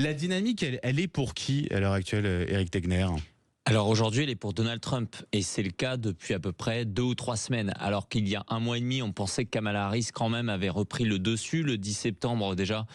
La dynamique, elle est pour qui à l'heure actuelle, Éric Tegner? Alors aujourd'hui, elle est pour Donald Trump et c'est le cas depuis à peu près 2 ou 3 semaines. Alors qu'il y a 1 mois et demi, on pensait que Kamala Harris quand même avait repris le dessus. Le 10 septembre déjà,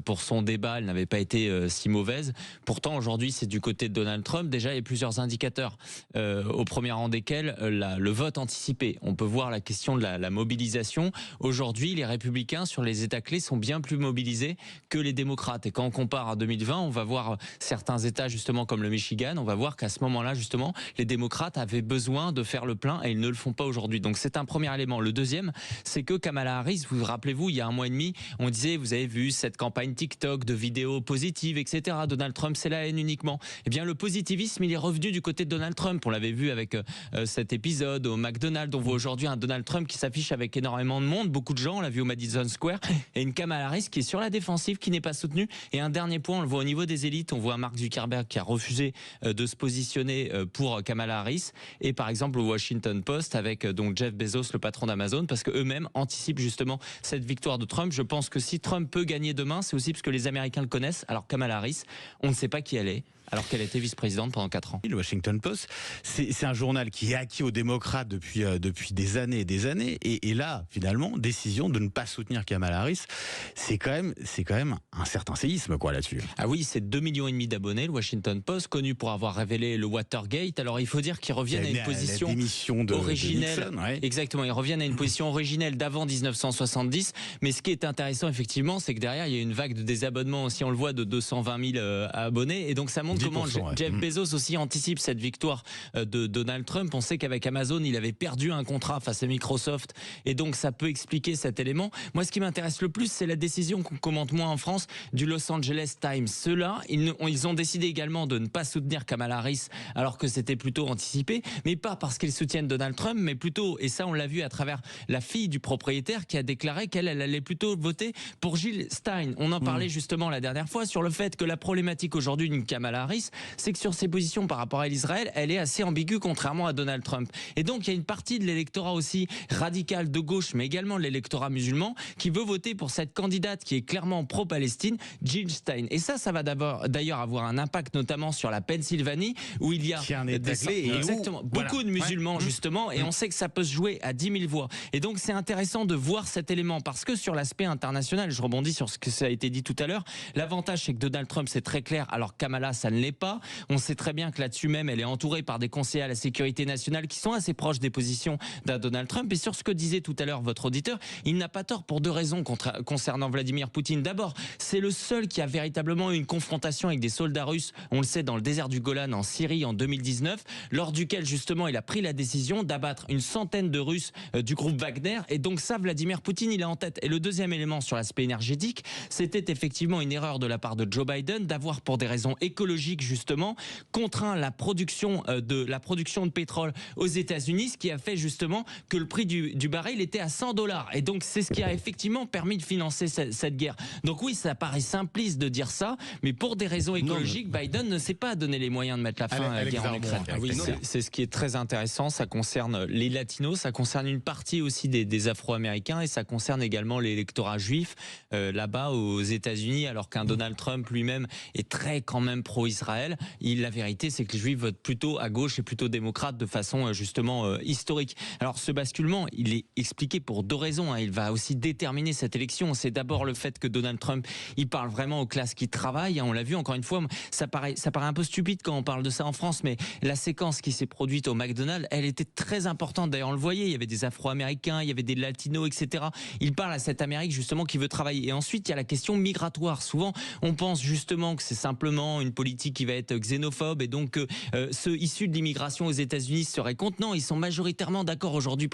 pour son débat, elle n'avait pas été si mauvaise. Pourtant aujourd'hui, c'est du côté de Donald Trump. Déjà, il y a plusieurs indicateurs, au premier rang desquels le vote anticipé. On peut voir la question de la mobilisation. Aujourd'hui, les républicains sur les États clés sont bien plus mobilisés que les démocrates. Et quand on compare à 2020, on va voir certains États justement comme le Michigan, on va voir qu'à ce moment là justement, les démocrates avaient besoin de faire le plein et ils ne le font pas aujourd'hui. Donc c'est un premier élément. Le deuxième, c'est que Kamala Harris, vous rappelez-vous, il y a 1 mois et demi, on disait, vous avez vu cette campagne TikTok de vidéos positives, etc. Donald Trump, c'est la haine uniquement. Eh bien, le positivisme, il est revenu du côté de Donald Trump. On l'avait vu avec cet épisode au McDonald's. On voit aujourd'hui un Donald Trump qui s'affiche avec énormément de monde, beaucoup de gens. On l'a vu au Madison Square. Et une Kamala Harris qui est sur la défensive, qui n'est pas soutenue. Et un dernier point, on le voit au niveau des élites. On voit Mark Zuckerberg qui a refusé de se positionner pour Kamala Harris, et par exemple au Washington Post avec donc Jeff Bezos, le patron d'Amazon, parce que eux-mêmes anticipent justement cette victoire de Trump. Je pense que si Trump peut gagner demain, c'est aussi parce que les Américains le connaissent. Alors Kamala Harris, on ne sait pas qui elle est, alors qu'elle était vice-présidente pendant 4 ans. Le Washington Post, c'est un journal qui est acquis aux démocrates depuis des années et des années. Et là, finalement, décision de ne pas soutenir Kamala Harris, c'est quand même un certain séisme quoi là-dessus. Ah oui, c'est 2,5 millions d'abonnés, le Washington Post, connu pour avoir révélé le Watergate. Alors il faut dire qu'ils reviennent à une position originelle. De Nixon, ouais. Exactement, ils reviennent à une position originelle d'avant 1970. Mais ce qui est intéressant effectivement, c'est que derrière il y a une vague de désabonnements aussi, on le voit, de 220 000 abonnés. Et donc ça montre comment Jeff Bezos aussi anticipe cette victoire de Donald Trump. On sait qu'avec Amazon, il avait perdu un contrat face à Microsoft. Et donc ça peut expliquer cet élément. Moi, ce qui m'intéresse le plus, c'est la décision qu'on commente moins en France du Los Angeles Times. Ceux-là, ils ont décidé également de ne pas soutenir Kamala Harris, alors que c'était plutôt anticipé, mais pas parce qu'ils soutiennent Donald Trump, mais plutôt, et ça on l'a vu à travers la fille du propriétaire qui a déclaré qu'elle allait plutôt voter pour Jill Stein. On en parlait justement la dernière fois sur le fait que la problématique aujourd'hui d'une Kamala Harris, c'est que sur ses positions par rapport à l'Israël, elle est assez ambiguë contrairement à Donald Trump. Et donc il y a une partie de l'électorat aussi radical de gauche, mais également de l'électorat musulman, qui veut voter pour cette candidate qui est clairement pro-Palestine, Jill Stein. Et ça va d'ailleurs avoir un impact notamment sur la Pennsylvanie, où il y a beaucoup de musulmans justement, et on sait que ça peut se jouer à 10 000 voix. Et donc c'est intéressant de voir cet élément, parce que sur l'aspect international, je rebondis sur ce que ça a été dit tout à l'heure, l'avantage c'est que Donald Trump c'est très clair, alors Kamala ça ne l'est pas. On sait très bien que là-dessus même, elle est entourée par des conseillers à la sécurité nationale qui sont assez proches des positions d'un Donald Trump. Et sur ce que disait tout à l'heure votre auditeur, il n'a pas tort pour 2 raisons concernant Vladimir Poutine. D'abord, c'est le seul qui a véritablement eu une confrontation avec des soldats russes, on le sait, dans le désert du Golan en Syrie en 2019, lors duquel justement il a pris la décision d'abattre une centaine de Russes du groupe Wagner. Et donc ça, Vladimir Poutine, il est en tête. Et le deuxième élément sur l'aspect énergétique, c'était effectivement une erreur de la part de Joe Biden d'avoir, pour des raisons écologiques justement, contraint la production de pétrole aux États-Unis, ce qui a fait justement que le prix du baril était à $100. Et donc c'est ce qui a effectivement permis de financer cette guerre. Donc oui, ça paraît simpliste de dire ça, mais pour des raisons écologiques, Biden ne sait pas donner les moyens de mettre la fin à la guerre en Ukraine. Oui, c'est ce qui est très intéressant. Ça concerne les latinos, ça concerne une partie aussi des Afro-Américains, et ça concerne également l'électorat juif là-bas aux États-Unis, alors qu'un Donald Trump lui-même est très quand même pro-Israël. La vérité, c'est que les juifs votent plutôt à gauche et plutôt démocrates de façon justement historique. Alors ce basculement, il est expliqué pour 2 raisons. Il va aussi déterminer cette élection. C'est d'abord le fait que Donald Trump, il parle vraiment aux classes qui travaillent. On l'a vu encore une fois, ça paraît un peu stupide quand on parle de ça en France, mais la séquence qui s'est produite au McDonald's, elle était très importante. D'ailleurs, on le voyait, il y avait des Afro-Américains, il y avait des Latinos, etc. Il parle à cette Amérique justement qui veut travailler. Et ensuite, il y a la question migratoire. Souvent, on pense justement que c'est simplement une politique qui va être xénophobe, et donc ceux issus de l'immigration aux États-Unis seraient contre. Non, ils sont majoritairement d'accord aujourd'hui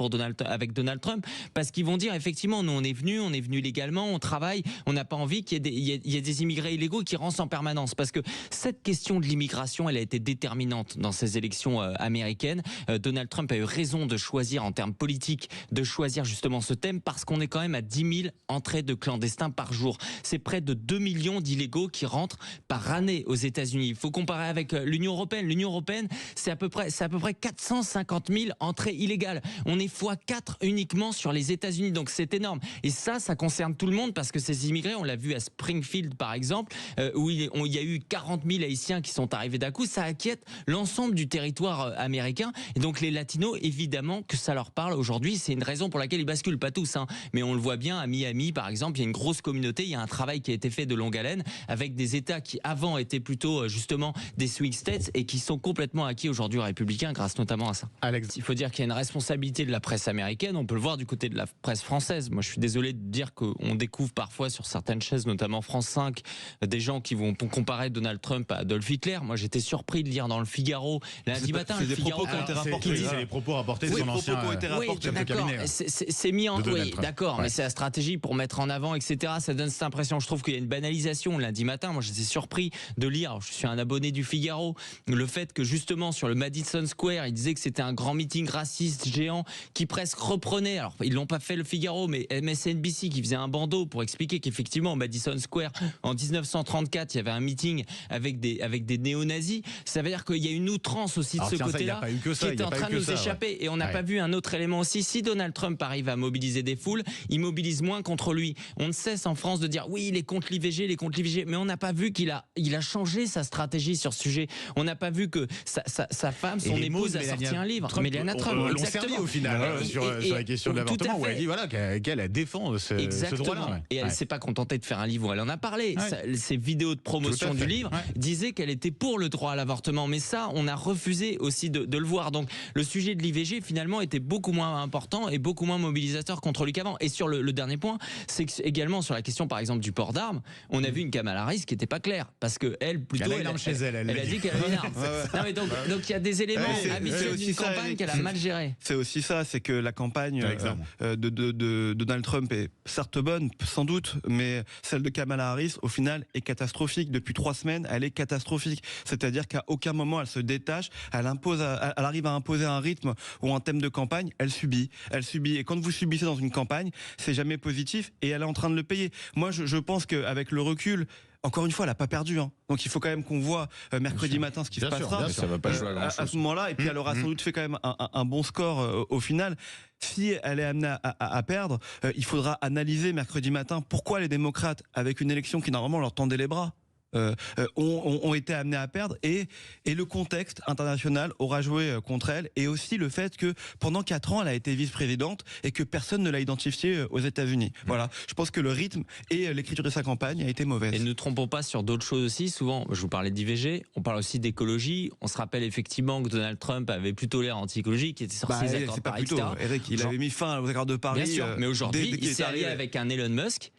avec Donald Trump, parce qu'ils vont dire effectivement, nous on est venus légalement, on travaille, on n'a pas envie qu'il y ait des immigrés illégaux qui rentrent en permanence, parce que cette question de l'immigration, elle a été déterminante dans ces élections américaines. Donald Trump a eu raison de choisir en termes politiques, de choisir justement ce thème, parce qu'on est quand même à 10 000 entrées de clandestins par jour. C'est près de 2 millions d'illégaux qui rentrent par année aux États-Unis. États-Unis. Il faut comparer avec l'Union européenne. L'Union européenne, c'est à peu près 450 000 entrées illégales. On est x4 uniquement sur les États-Unis, donc c'est énorme. Et ça concerne tout le monde parce que ces immigrés, on l'a vu à Springfield par exemple, où il y a eu 40 000 Haïtiens qui sont arrivés d'un coup. Ça inquiète l'ensemble du territoire américain. Et donc les Latinos, évidemment que ça leur parle aujourd'hui. C'est une raison pour laquelle ils basculent, pas tous, hein, mais on le voit bien à Miami par exemple. Il y a une grosse communauté. Il y a un travail qui a été fait de longue haleine avec des États qui avant étaient plutôt justement des swing states et qui sont complètement acquis aujourd'hui aux républicains grâce notamment à ça. Alex, il faut dire qu'il y a une responsabilité de la presse américaine. On peut le voir du côté de la presse française. Moi, je suis désolé de dire qu'on découvre parfois sur certaines chaînes, notamment France 5, des gens qui vont comparer Donald Trump à Adolf Hitler. Moi, j'étais surpris de lire dans le Figaro lundi matin. C'est des propos qui ont été rapportés. C'est les propos rapportés de son ancien chef de cabinet. C'est mis en... Oui, d'accord, mais c'est la stratégie pour mettre en avant, etc. Ça donne cette impression. Je trouve qu'il y a une banalisation lundi matin. Moi, j'étais surpris de lire, je suis un abonné du Figaro, le fait que justement sur le Madison Square, il disait que c'était un grand meeting raciste géant qui presque reprenait, alors ils l'ont pas fait le Figaro, mais MSNBC qui faisait un bandeau pour expliquer qu'effectivement au Madison Square en 1934 il y avait un meeting avec des néo-nazis. Ça veut dire qu'il y a une outrance aussi de ce côté-là qui est en train de nous échapper. Et on n'a pas vu un autre élément aussi. Si Donald Trump arrive à mobiliser des foules, il mobilise moins contre lui. On ne cesse en France de dire oui, il est contre l'IVG, mais on n'a pas vu qu'il a changé sa stratégie sur ce sujet. On n'a pas vu que sa femme, son épouse a sorti un livre. Mélania Trump, l'ont servi au final sur la question de l'avortement, où elle dit voilà qu'elle défend ce droit-là. Et elle s'est pas contentée de faire un livre où elle en a parlé. Ses vidéos de promotion du livre disaient qu'elle était pour le droit à l'avortement, mais ça, on a refusé aussi de le voir. Donc le sujet de l'IVG finalement était beaucoup moins important et beaucoup moins mobilisateur contre lui qu'avant. Et sur le dernier point, c'est également sur la question par exemple du port d'armes, on a vu une Kamala Harris qui était pas claire parce que elle plutôt elle a dit qu'elle avait une arme. Non, mais donc il y a des éléments habituels d'une campagne qu'elle a mal gérée. C'est aussi ça, c'est que la campagne de Donald Trump est certes bonne, sans doute, mais celle de Kamala Harris, au final, est catastrophique. Depuis 3 semaines, elle est catastrophique. C'est-à-dire qu'à aucun moment elle se détache, elle arrive à imposer un rythme ou un thème de campagne, elle subit. Et quand vous subissez dans une campagne, c'est jamais positif et elle est en train de le payer. Moi, je pense qu'avec le recul, encore une fois, elle n'a pas perdu. Donc il faut quand même qu'on voit mercredi matin ce qui se passera. Ça va pas jouer à ce moment-là. Et puis elle aura sans doute fait quand même un bon score au final. Si elle est amenée à perdre, il faudra analyser mercredi matin pourquoi les démocrates, avec une élection qui normalement leur tendait les bras, ont été amenés à perdre et le contexte international aura joué contre elle, et aussi le fait que pendant 4 ans elle a été vice-présidente et que personne ne l'a identifiée aux États-Unis. Voilà, je pense que le rythme et l'écriture de sa campagne a été mauvaise. Et ne nous trompons pas sur d'autres choses aussi. Souvent, je vous parlais d'IVG, on parle aussi d'écologie. On se rappelle effectivement que Donald Trump avait plutôt l'air anti-écologique, qui était sorti des accords de Paris, etc. Eric, il avait mis fin aux accords de Paris. Bien sûr, mais aujourd'hui, il s'est allié avec un Elon Musk.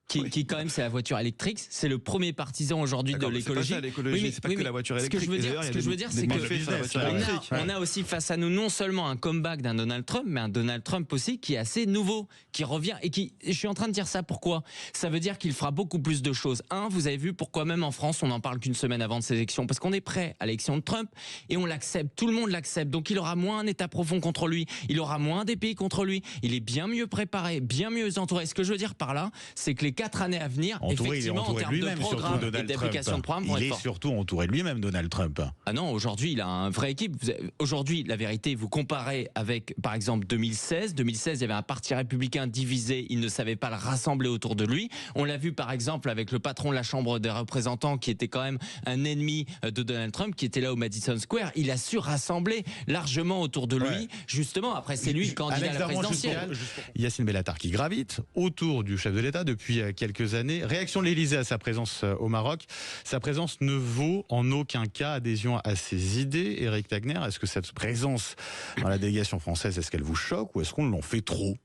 Qui quand même, c'est la voiture électrique. C'est le premier partisan aujourd'hui de l'écologie. C'est pas ça l'écologie, c'est pas que la voiture électrique. Ce que je veux dire, c'est qu'on a aussi face à nous non seulement un comeback d'un Donald Trump, mais un Donald Trump aussi qui est assez nouveau, qui revient et qui. Je suis en train de dire ça pourquoi ? Ça veut dire qu'il fera beaucoup plus de choses. Vous avez vu pourquoi même en France, on n'en parle qu'une semaine avant de ces élections, parce qu'on est prêt à l'élection de Trump et on l'accepte. Tout le monde l'accepte. Donc il aura moins un État profond contre lui. Il aura moins des pays contre lui. Il est bien mieux préparé, bien mieux entouré. Ce que je veux dire par là, c'est que les 4 années à venir, effectivement, en termes de programme et d'application de programme, il est surtout entouré de lui-même, Donald Trump. Ah non, aujourd'hui, il a une vraie équipe. Aujourd'hui, la vérité, vous comparez avec, par exemple, 2016. 2016, il y avait un parti républicain divisé. Il ne savait pas le rassembler autour de lui. On l'a vu, par exemple, avec le patron de la Chambre des représentants, qui était quand même un ennemi de Donald Trump, qui était là au Madison Square. Il a su rassembler largement autour de lui. Justement, après, c'est lui le candidat à la présidentielle. Yacine Bellatar qui gravite autour du chef de l'État depuis quelques années. Réaction de l'Élysée à sa présence au Maroc. Sa présence ne vaut en aucun cas adhésion à ses idées. Éric Tagner, est-ce que cette présence dans la délégation française, est-ce qu'elle vous choque ou est-ce qu'on l'en fait trop ?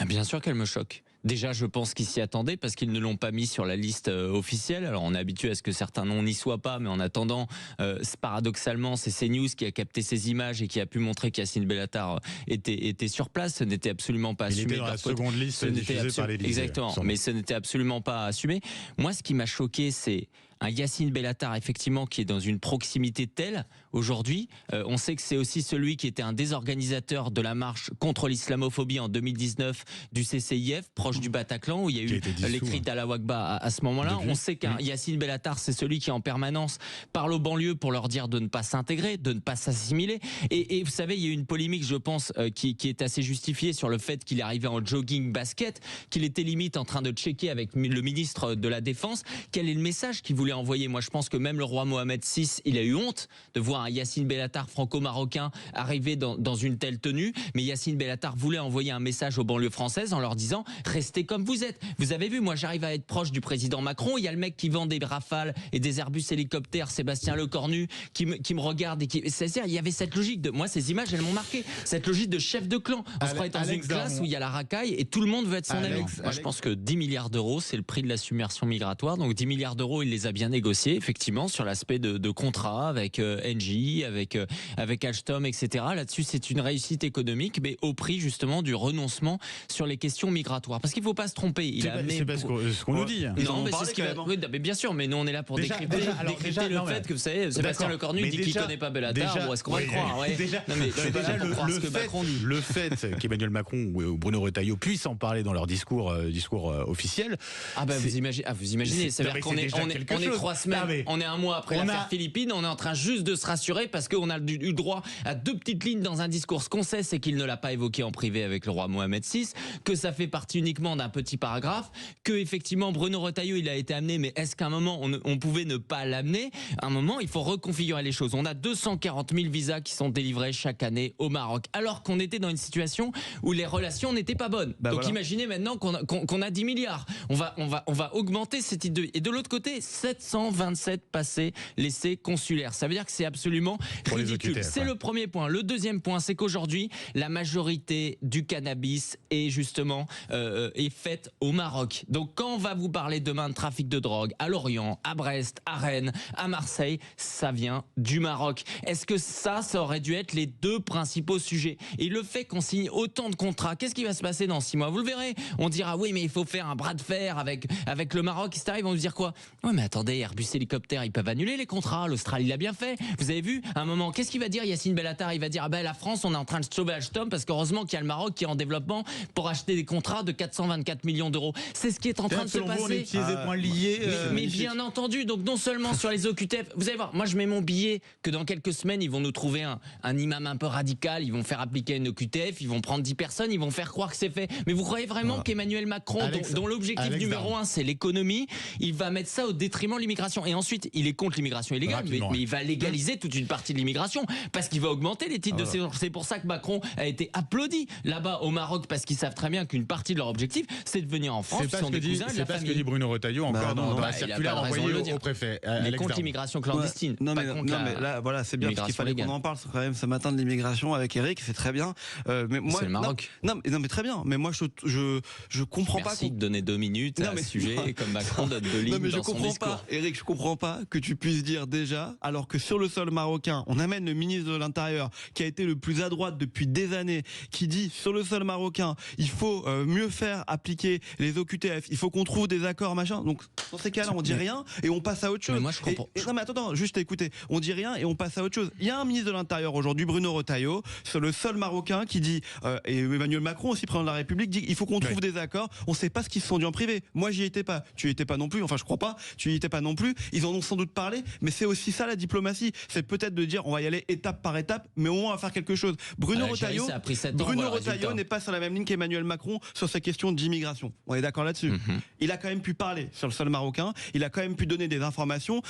Bien sûr qu'elle me choque. Déjà, je pense qu'ils s'y attendaient parce qu'ils ne l'ont pas mis sur la liste officielle. Alors, on est habitué à ce que certains noms n'y soient pas, mais en attendant, paradoxalement, c'est CNews qui a capté ces images et qui a pu montrer qu'Yacine Bellatar était sur place. Ce n'était absolument pas assumé. Il était dans la seconde liste diffusée par l'Élysée. Exactement, mais ce n'était absolument pas assumé. Moi, ce qui m'a choqué, c'est un Yacine Bellatar, effectivement, qui est dans une proximité telle aujourd'hui. On sait que c'est aussi celui qui était un des organisateurs de la marche contre l'islamophobie en 2019 du CCIF, proche du Bataclan, où il y a eu les cris d'Allahu Akbar à ce moment-là. On sait qu'un Yacine Bellatar, c'est celui qui en permanence parle aux banlieues pour leur dire de ne pas s'intégrer, de ne pas s'assimiler. Et vous savez, il y a eu une polémique, je pense, qui est assez justifiée sur le fait qu'il est arrivé en jogging basket, qu'il était limite en train de checker avec le ministre de la Défense quel est le message qu'il voulait envoyer. Moi, je pense que même le roi Mohamed VI, il a eu honte de voir un Yacine Bellatar franco-marocain arriver dans une telle tenue. Mais Yacine Bellatar voulait envoyer un message aux banlieues françaises en leur disant « Restez comme vous êtes ». Vous avez vu, moi, j'arrive à être proche du président Macron. Il y a le mec qui vend des Rafales et des Airbus hélicoptères, Sébastien Lecornu, qui me regarde et qui... C'est-à-dire, il y avait cette logique de... Moi, ces images, elles m'ont marqué. Cette logique de chef de clan. On se croit être dans une classe où il y a la racaille et tout le monde veut être son ami. Moi, je pense que 10 milliards d'euros, c'est le prix de la submersion migratoire. Donc 10 milliards d'euros, il les a bien négociés, effectivement, sur l'aspect de contrat avec Engie, avec Alstom, etc. Là-dessus, c'est une réussite économique, mais au prix, justement, du renoncement sur les questions migratoires. Parce qu'il ne faut pas se tromper. C'est pas ce qu'on nous dit. Non, mais c'est ce qu'il va... Oui, mais bien sûr, mais nous, on est là pour décrypter le fait que, vous savez, Sébastien Lecornu dit qu'il ne connaît pas Bellatar. Ou est-ce qu'on va le croire? Le fait qu'Emmanuel Macron ou Bruno Retailleau puissent en parler dans leur discours officiel. Vous imaginez, c'est-à-dire qu'on est 3 semaines, on est un mois après l'affaire Philippines, on est en train juste de se rassurer parce qu'on a eu droit à 2 petites lignes dans un discours. Ce qu'on sait, c'est qu'il ne l'a pas évoqué en privé avec le roi Mohamed VI, que ça fait partie uniquement d'un petit paragraphe, que effectivement Bruno Retailleau, il a été amené, mais est-ce qu'à un moment on pouvait ne pas l'amener? À un moment, il faut reconfigurer les choses. On a 240 000 visas qui sont délivrés chaque année au Maroc, alors qu'on était dans une situation où les relations n'étaient pas bonnes. Donc imaginez maintenant qu'on a 10 milliards. On va augmenter ces titres de... Et de l'autre côté, 727 passés laissés consulaires. Ça veut dire que c'est absolument ridicule. C'est le premier point. Le deuxième point, c'est qu'aujourd'hui, la majorité du cannabis est justement est faite au Maroc. Donc quand on va vous parler demain de trafic de drogue à Lorient, à Brest, à Rennes, à Marseille, ça vient du Maroc. Est-ce que ça aurait dû être les 2 principaux sujets? Et le fait qu'on signe autant de contrats, qu'est-ce qui va se passer dans 6 mois? Vous le verrez. On dira oui, mais il faut faire un bras de fer avec le Maroc, etc. Ils vont nous dire quoi? Oui, mais attendez, Airbus hélicoptère, ils peuvent annuler les contrats. L'Australie l'a bien fait. Vous avez vu? À un moment, qu'est-ce qu'il va dire Yacine Bellatar? Il va dire la France, on est en train de sauver Alstom parce qu'heureusement qu'il y a le Maroc qui est en développement pour acheter des contrats de 424 millions d'euros. C'est ce qui est en train de se passer. Mais bien entendu. Donc non seulement sur les OQTF, vous allez voir. Moi, je mets mon billet que dans quelques semaines, ils vont nous trouver un imam un peu radical. Ils vont faire appliquer une OQTF. Ils vont prendre 10 personnes. Ils vont faire croire que c'est fait. Mais vous croyez vraiment qu'Emmanuel Macron, dont l'objectif numéro 1, c'est l'économie, il va mettre ça au détriment de l'immigration? Et ensuite, il est contre l'immigration illégale, mais il va légaliser toute une partie de l'immigration parce qu'il va augmenter les titres de séjour. C'est pour ça que Macron a été applaudi là-bas au Maroc, parce qu'ils savent très bien qu'une partie de leur objectif, c'est de venir en France. C'est pas ce que dit Bruno Retailleau encore dans la circulaire envoyée au préfet. Mais contre l'immigration clandestine. Non, mais là, voilà, c'est bien parce qu'il fallait qu'on en parle quand même ce matin de l'immigration avec Eric, c'est très bien. Mais moi, c'est le Maroc. Non, mais très bien. Mais moi, je comprends pas. Merci de donner 2 minutes à ce sujet, comme Macron donne 2 lignes dans son discours. Eric, je comprends pas que tu puisses dire déjà, alors que sur le sol marocain, on amène le ministre de l'Intérieur, qui a été le plus à droite depuis des années, qui dit sur le sol marocain, il faut mieux faire appliquer les OQTF, il faut qu'on trouve des accords, machin. Donc dans ces cas-là, on dit rien et on passe à autre chose. Mais moi, je comprends. Non, mais attends, juste écoutez, on dit rien et on passe à autre chose. Il y a un ministre de l'Intérieur aujourd'hui, Bruno Retailleau, sur le sol marocain, qui dit, et Emmanuel Macron aussi, président de la République, dit il faut qu'on trouve des accords. On sait pas ce qu'ils se sont dit en privé. Moi, j'y étais pas. Tu y étais pas non plus. Enfin, je crois pas. Tu y étais pas non plus. Ils en ont sans doute parlé, mais c'est aussi ça la diplomatie. C'est peut-être de dire on va y aller étape par étape, mais au moins on va faire quelque chose. Bruno Retailleau n'est pas sur la même ligne qu'Emmanuel Macron sur ces questions d'immigration. On est d'accord là-dessus. Il a quand même pu parler sur le sol marocain. Il a quand même pu donner des informations.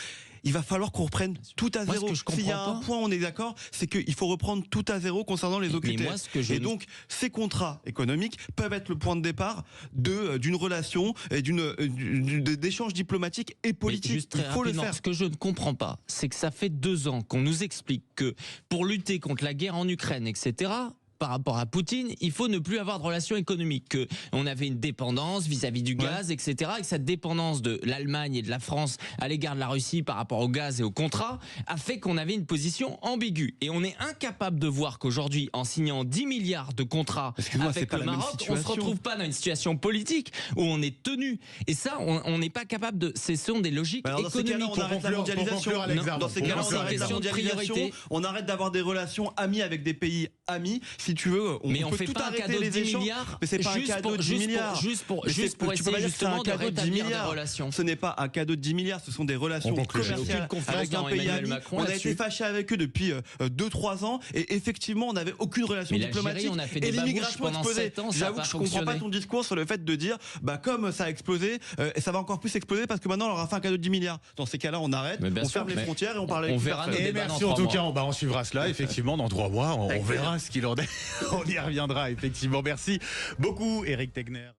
Il va falloir qu'on reprenne tout à zéro. S'il y a un point, on est d'accord, c'est qu'il faut reprendre tout à zéro concernant les OQTF. Et donc, ces contrats économiques peuvent être le point de départ d'une relation et d'échanges diplomatiques et politiques. Il faut le faire. Ce que je ne comprends pas, c'est que ça fait 2 ans qu'on nous explique que pour lutter contre la guerre en Ukraine, etc., par rapport à Poutine, il faut ne plus avoir de relations économiques. Que on avait une dépendance vis-à-vis du gaz, etc. Et que cette dépendance de l'Allemagne et de la France à l'égard de la Russie par rapport au gaz et au contrat a fait qu'on avait une position ambiguë. Et on est incapable de voir qu'aujourd'hui, en signant 10 milliards de contrats avec le Maroc, on ne se retrouve pas dans une situation politique où on est tenu. Et ça, on n'est pas capable de... Ce sont des logiques économiques. On arrête la mondialisation. Dans ces cas-là, on arrête la mondialisation. On arrête d'avoir des relations amies avec des pays amis. Si tu veux, on peut tout arrêter les échanges. Mais c'est pas un cadeau de 10 milliards. Juste pour essayer justement de rétablir des relations. Ce n'est pas un cadeau de 10 milliards, ce sont des relations commerciales avec un pays ami. On a été fâché avec eux depuis 2-3 ans et effectivement, on n'avait aucune relation diplomatique. Et l'immigration explosait. J'avoue que je ne comprends pas ton discours sur le fait de dire, comme ça a explosé, et ça va encore plus exploser parce que maintenant, on leur a fait un cadeau de 10 milliards. Dans ces cas-là, on arrête, on ferme les frontières et on parle avec verra. Et merci en tout cas, on suivra cela effectivement dans 3 mois. On verra ce qu'il en est. On y reviendra effectivement. Merci beaucoup, Éric Tegner.